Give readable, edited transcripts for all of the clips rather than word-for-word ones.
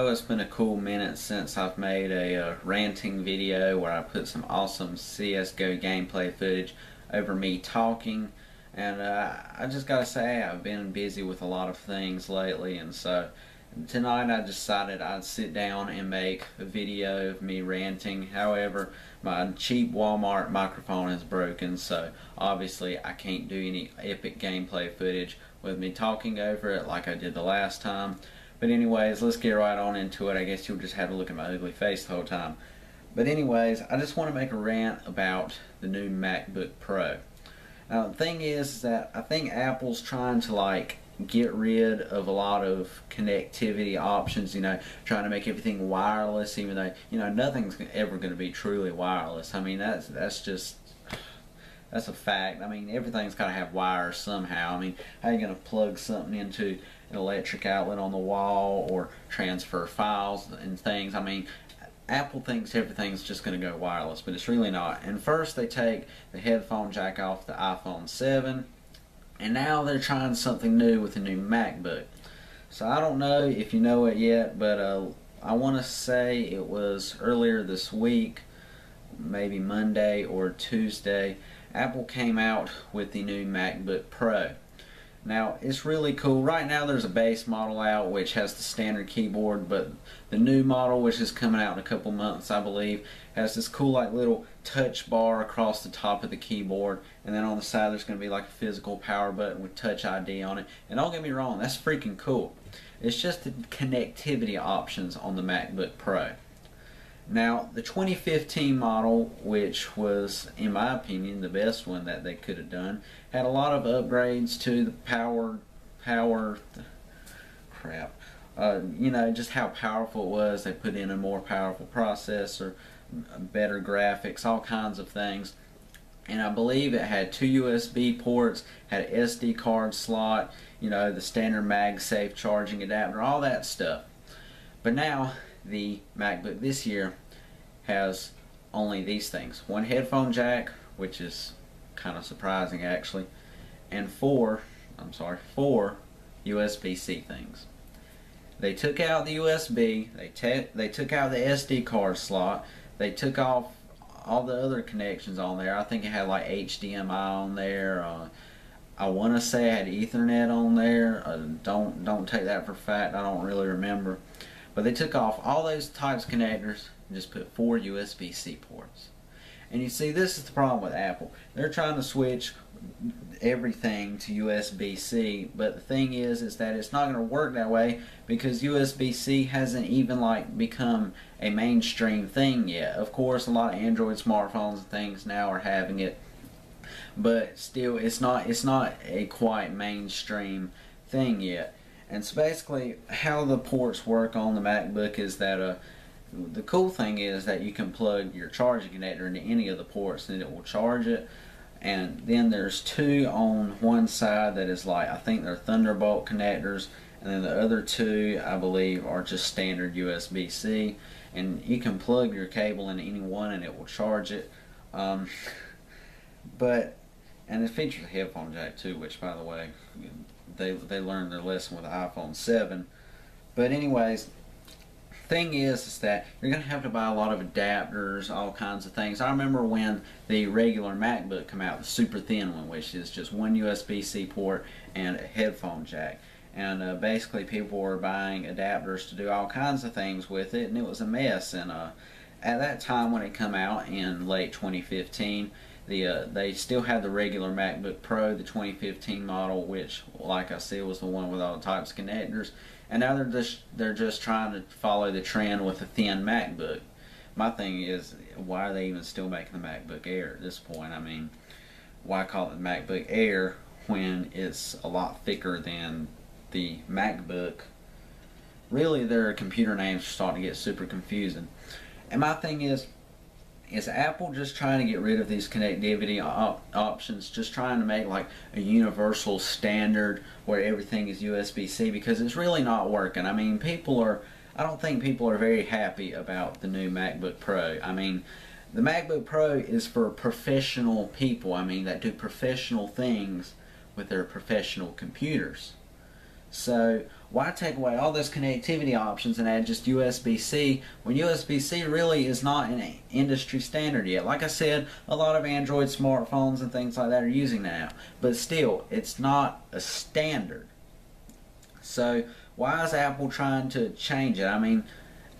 know it's been a cool minute since I've made a ranting video where I put some awesome CSGO gameplay footage over me talking, and I just gotta say I've been busy with a lot of things lately, and so tonight I decided I'd sit down and make a video of me ranting. However, my cheap Walmart microphone is broken, so obviously I can't do any epic gameplay footage with me talking over it like I did the last time. But anyways, let's get right on into it. I guess you'll just have to look at my ugly face the whole time. But anyways, I just want to make a rant about the new MacBook Pro. Now the thing is that I think Apple's trying to get rid of a lot of connectivity options, trying to make everything wireless, even though, nothing's ever going to be truly wireless. I mean, that's a fact. I mean, everything's got to have wires somehow. I mean, how are you going to plug something into an electric outlet on the wall or transfer files and things? I mean, Apple thinks everything's just going to go wireless, but it's really not. And first they take the headphone jack off the iPhone 7, and now they're trying something new with the new MacBook. So I don't know if you know it yet, but I want to say it was earlier this week, maybe Monday or Tuesday, Apple came out with the new MacBook Pro. Now it's really cool. Right now there's a base model out which has the standard keyboard, but the new model, which is coming out in a couple months I believe, has this cool little touch bar across the top of the keyboard, and then on the side there's going to be a physical power button with Touch ID on it. And don't get me wrong, that's freaking cool. It's just the connectivity options on the MacBook Pro. Now the 2015 model, which was in my opinion the best one that they could have done, had a lot of upgrades to the just how powerful it was. They put in a more powerful processor, better graphics, all kinds of things. And I believe it had 2 USB ports, had an SD card slot, the standard MagSafe charging adapter, all that stuff. But now the MacBook this year has only these things: one headphone jack, which is kind of surprising actually, and four USB-C things. They took out the USB, they took out the SD card slot, they took off all the other connections on there. I think it had HDMI on there. I want to say it had Ethernet on there. Don't take that for fact. I don't really remember. But they took off all those types of connectors and just put 4 USB-C ports. And you see, this is the problem with Apple. They're trying to switch everything to USB-C, but the thing is that it's not going to work that way because USB-C hasn't even become a mainstream thing yet. Of course, a lot of Android smartphones and things now are having it, but still, it's not a quite mainstream thing yet. And so basically how the ports work on the MacBook is that the cool thing is that you can plug your charging connector into any of the ports and it will charge it. And then there's 2 on one side that is I think they're Thunderbolt connectors, and then the other 2 I believe are just standard USB-C, and you can plug your cable into any one and it will charge it. And it features a headphone jack too, which by the way they learned their lesson with the iPhone 7. But anyways, thing is that you're going to have to buy a lot of adapters, all kinds of things. I remember when the regular MacBook came out, the super thin one, which is just one USB-C port and a headphone jack. And basically people were buying adapters to do all kinds of things with it, and it was a mess. And at that time when it came out in late 2015, they still had the regular MacBook Pro, the 2015 model, which, like I said, was the one with all types of connectors. And now they're just trying to follow the trend with a thin MacBook. My thing is, why are they even still making the MacBook Air at this point? I mean, why call it the MacBook Air when it's a lot thicker than the MacBook? Really, their computer names are starting to get super confusing. And my thing is Apple just trying to get rid of these connectivity options, just trying to make a universal standard where everything is USB-C, because it's really not working. I mean, I don't think people are very happy about the new MacBook Pro. I mean, the MacBook Pro is for professional people, that do professional things with their professional computers. So why take away all those connectivity options and add just USB-C when USB-C really is not an industry standard yet? Like I said, a lot of Android smartphones and things like that are using that now, but still, it's not a standard. So why is Apple trying to change it? I mean,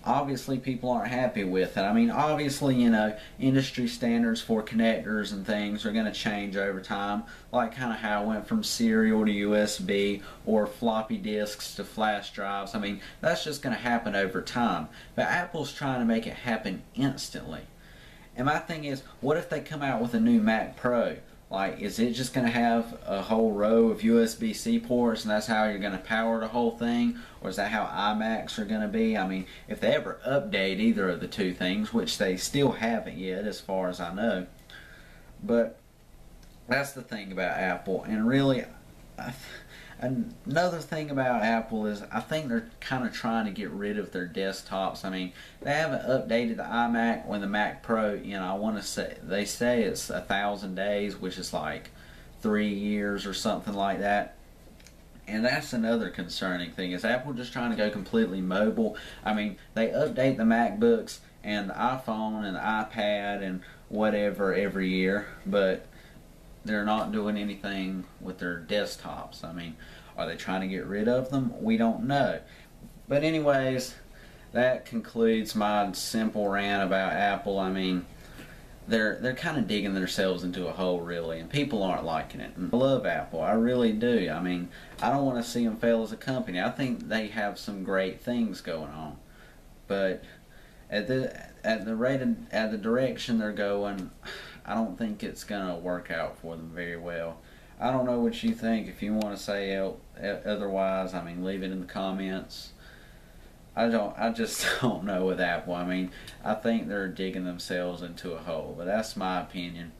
obviously people aren't happy with it. I mean, obviously, you know, industry standards for connectors and things are going to change over time, like kind of how it went from serial to USB or floppy disks to flash drives. I mean, that's just going to happen over time. But Apple's trying to make it happen instantly. And my thing is, what if they come out with a new Mac Pro? Like, is it just going to have a whole row of USB-C ports and that's how you're going to power the whole thing? Or is that how iMacs are going to be? I mean, if they ever update either of the two things, which they still haven't yet as far as I know. But that's the thing about Apple. And really, another thing about Apple is I think they're kind of trying to get rid of their desktops. I mean, they haven't updated the iMac when the Mac Pro, you know, I want to say, they say it's 1,000 days, which is like 3 years or something like that. And that's another concerning thing. Is Apple just trying to go completely mobile? I mean, they update the MacBooks and the iPhone and the iPad and whatever every year, but they're not doing anything with their desktops. I mean, are they trying to get rid of them? We don't know. But anyways, that concludes my simple rant about Apple. I mean, they're kind of digging themselves into a hole, really, and people aren't liking it. And I love Apple, I really do. I mean, I don't want to see them fail as a company. I think they have some great things going on, but at the direction they're going, I don't think it's gonna work out for them very well. I don't know what you think. If you want to say otherwise, I mean, leave it in the comments. I just don't know with Apple. I mean, I think they're digging themselves into a hole, but that's my opinion.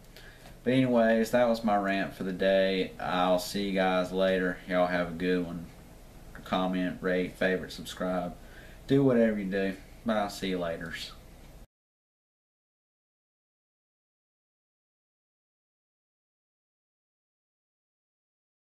But anyways, that was my rant for the day. I'll see you guys later. Y'all have a good one. Comment, rate, favorite, subscribe. Do whatever you do. But I'll see you later.